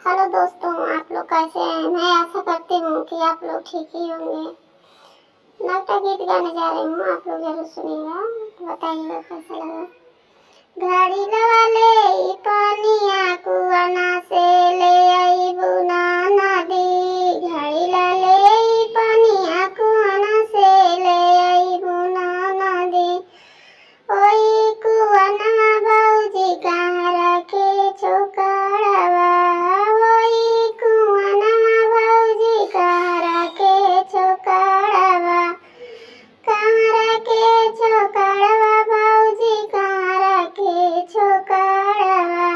Hello दोस्तों, आप लोग कैसे हैं? मैं आशा करती हूँ कि आप लोग ठीक ही होंगे। नवटा गीत गाने जा रही हूँ, आप लोग जरूर सुनिएगा, बताइएगा कैसा लगा। घड़ी लगा ले पानिया कुआना से ले आई बुना नदी। घड़ी ला ले पानिया कुआना से ले आई बुना नदी। ओई कुआना बाबूजी कहाँ रखे छोकरावा। ओई कुआना बाबूजी कहाँ रखे छोकरावा। कहाँ रखे छोकरावा बाबूजी कहाँ रखे छोकरावा।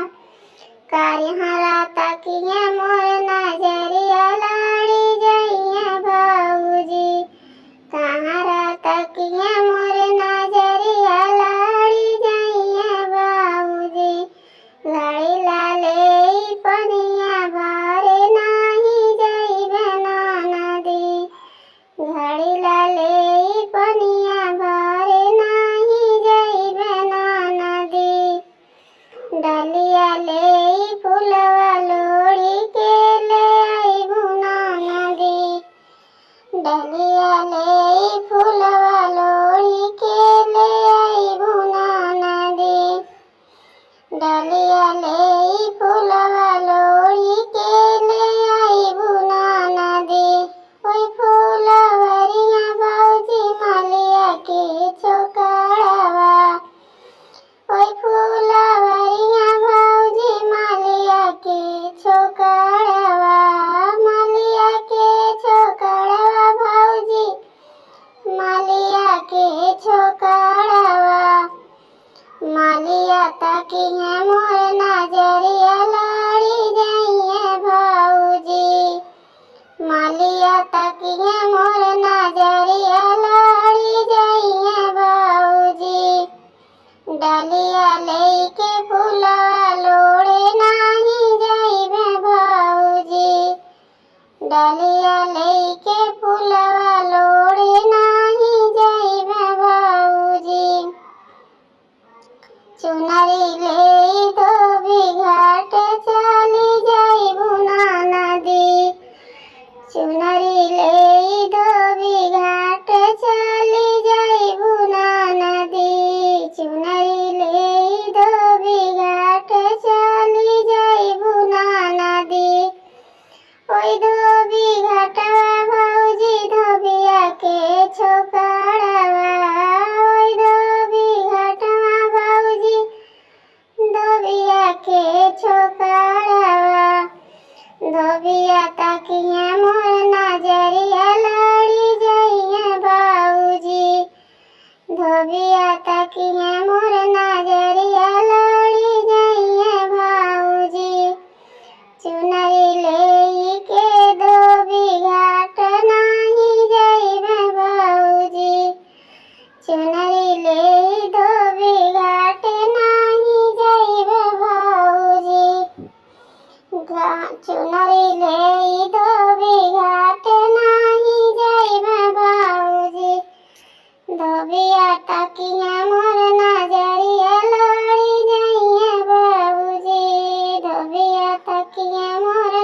कारिहरा तकिया मोर नजरिया लाड़ी जइया बाबूजी। कहाँ तकिया मोर नजरिया लाड़ी जइया बाबूजी। घड़ी ला ले पनिया भरे नाही जइबे नदी। घड़ी ला ले पनिया भरे नाही जइबे नदी। डलिया ले फुलवा लोड़ी के ले आइबू नदी। डलिया ले फुलवा लोड़ी के ले आइबू नदी। डलिया ले फुलवा लोड़ी के ले आइबू नदी। ओई फुलवरिया बाबूजी मालिया के छोकरावा। ओई फुलवरिया बाबूजी मालिया के छोकरावा। मालिया के छोकरावा बाबूजी मालिया के छोकरावा। मालिया तकिया मोर नजरिया लाड़ी जइया बाबूजी। मालिया तकिया मोर नजरिया लाड़ी जइया बाबूजी। डलिया लेके फुलवा लोड़े नाही जइबे बाबूजी। डलिया लेके फुलवा लोड़े नाही जइबे बाबूजी। चुनरी ले धोबी घाट चली जाइबू नदी। चुनरी ले धोबी घाट चली जाइबू नदी। चुनरी ले धोबी घाट चली जाइबू नदी। ओई धोबी घाटवा भौजी धोबिया के छोकरावा। ओई धोबी घाटवा भौजी धोबिया के छोकरावा। धोबिया तकिया मोर नजरिया लाड़ी जइया बाबूजी। धोबिया तकिया मोर नजरिया लाड़ी जइया बाबूजी। चुनरी ले के धोबी घाट नाही जइबे बाबूजी। चुनरी ले धोबी घाट नाही जइबे बाबूजी। चुनरी ले धोबी घाट नाही जइबे बाबूजी। धोबिया तकिया मोर नजरिया लाड़ी जइया बाबूजी। धोबिया तकिया मोर